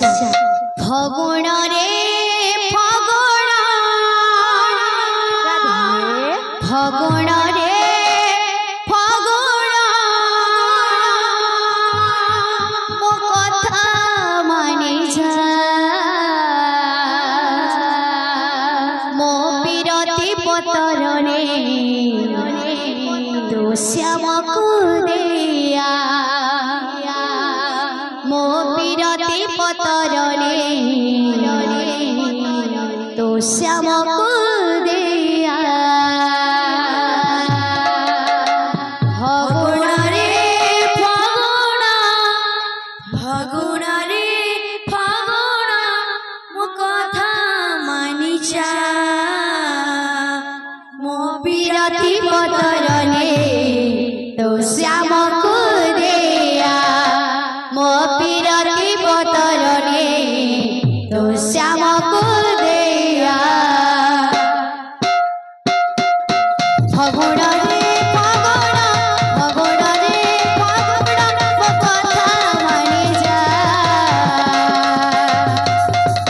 फगुण रे फगुण फगुण रे फगुण मो कथा मानि जा मो बिरती पतरने तो श्याम को दिया मो बिरती पतरने तो श्याम को दिया फगुण रे फगुण फगुण रे फगुण मो कथा मानि जा मो बिरती पतरने तो श्याम को दिया मो बिरती पतरने तो श्याम को दिया फगुण रे फगुण फगुण रे फगुण मो कथा मानि जा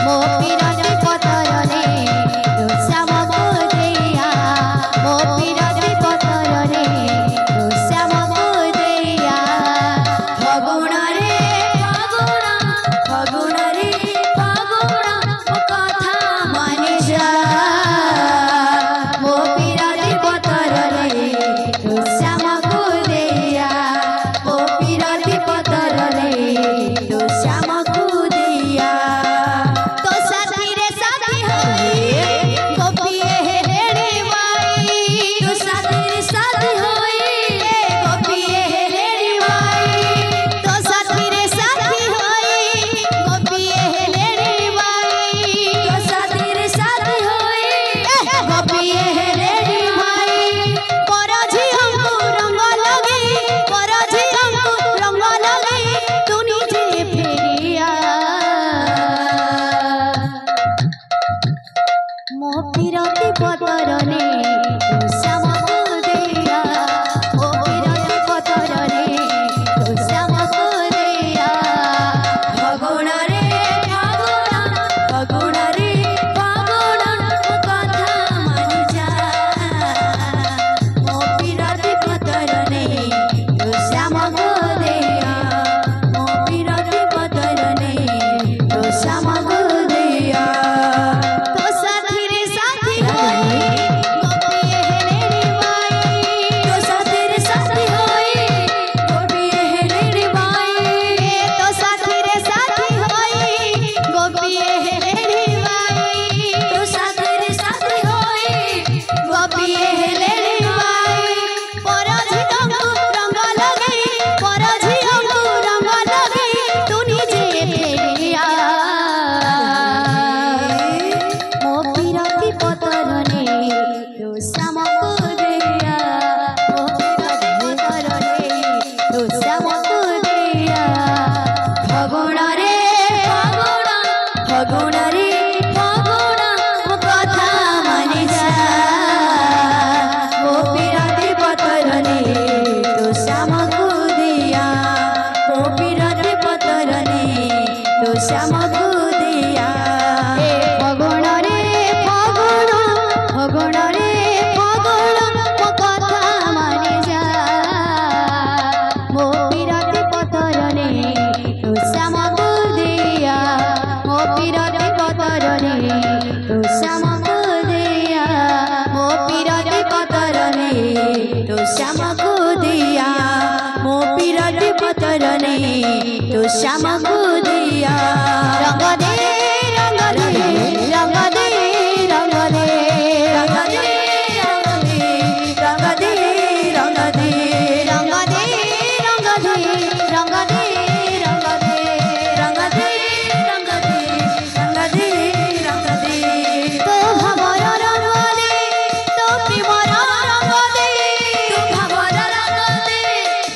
मो बिरती पतरने तो श्याम को दिया मो बिरती पतरने तो श्याम को दिया फगुण रे फगुण फगुण रे फगुण मो कथा मानि जा मो बिरती पतरने तो श्याम को दिया मो बिरती पतरने तो श्याम को दिया तो साथी रे साथी होई गोपिए हेलेड़ी माई तो साथी रे साथी होई गोपिए हेलेड़ी माई तो साथी रे साथी होई गोपिए हेलेड़ी माई तो साथी रे साथी होई गोपिए हेलेड़ी माई परझी हमको रंग लगे परझी हमको रंग लगे तू नीचे फेरिया मो बिरती पतरने तो श्याम को दिया मो बिरती पतरने तो श्याम को दिया फगुण रे फगुण फगुण रे फगुण मो कथा मानि जा मो बिरती पतरने तो श्याम को दिया मो बिरती पतरने तो श्याम को दिया तो साथी रे साथी होई गोपिए हेलेड़ी माई तो साथी रे साथी होई गोपिए हेलेड़ी माई तो साथी रे साथी होई गोपिए हेलेड़ी माई तो साथी रे साथी होई गोपिए हेलेड़ी माई परझी हमको रंग लगे परझी हमको रंग लगे तू नीचे फेरिया मो बिरती पतरने तो श्याम को दिया मो बिरती पतरने तो श्याम को दिया फगुण रे फगुण फगुण रे फगुण मो कथा मानि जा मो बिरती पतरने तो श्याम को दिया मो बिरती पतरने तो श्याम को दिया फगुण रे फगुण फगुण रे फगुण मो कथा मानि जा मो बिरती पतरने तो श्याम को दिया मो बिरती पतरने तो श्याम को दिया मो बिरती पतरने तो श्याम को दिया मो बिरती पतरने तो श्याम को दिया रंग दे रंग दे रंग दे रंग दे रंग दे रंग दे रंग दे रंग दे रंग दे रंग दे रंग दे रंग दे रंग दे रंग दे रंग दे तो भवर रंग दे तो प्रेमर रंग दे तो भवर रंग दे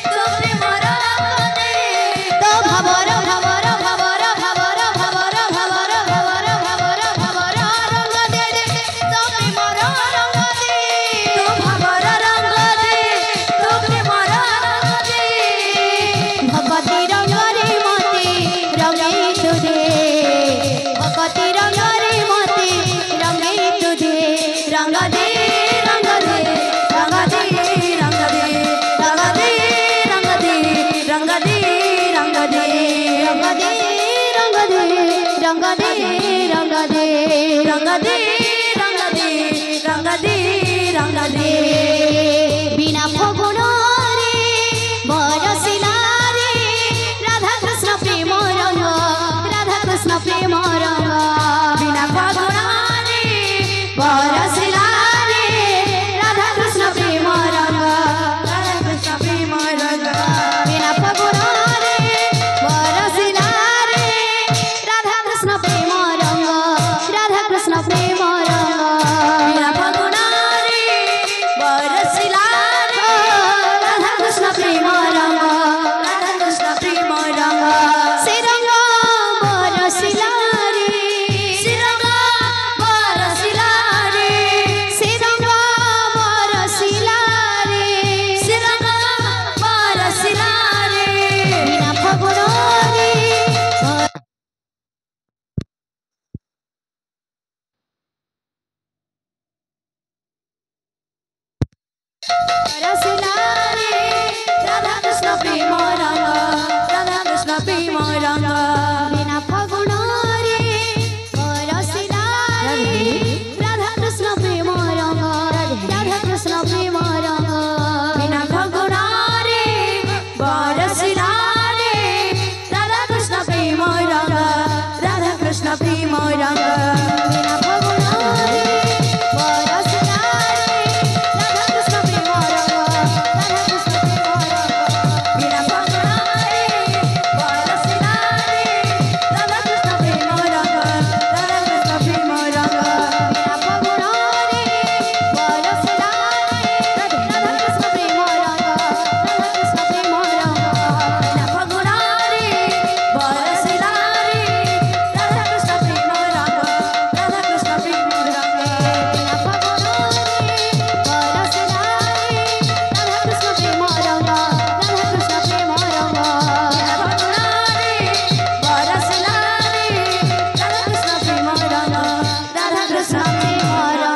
तो प्रेमर रंग दे तो भवर भवर প্রেম রঙ্গ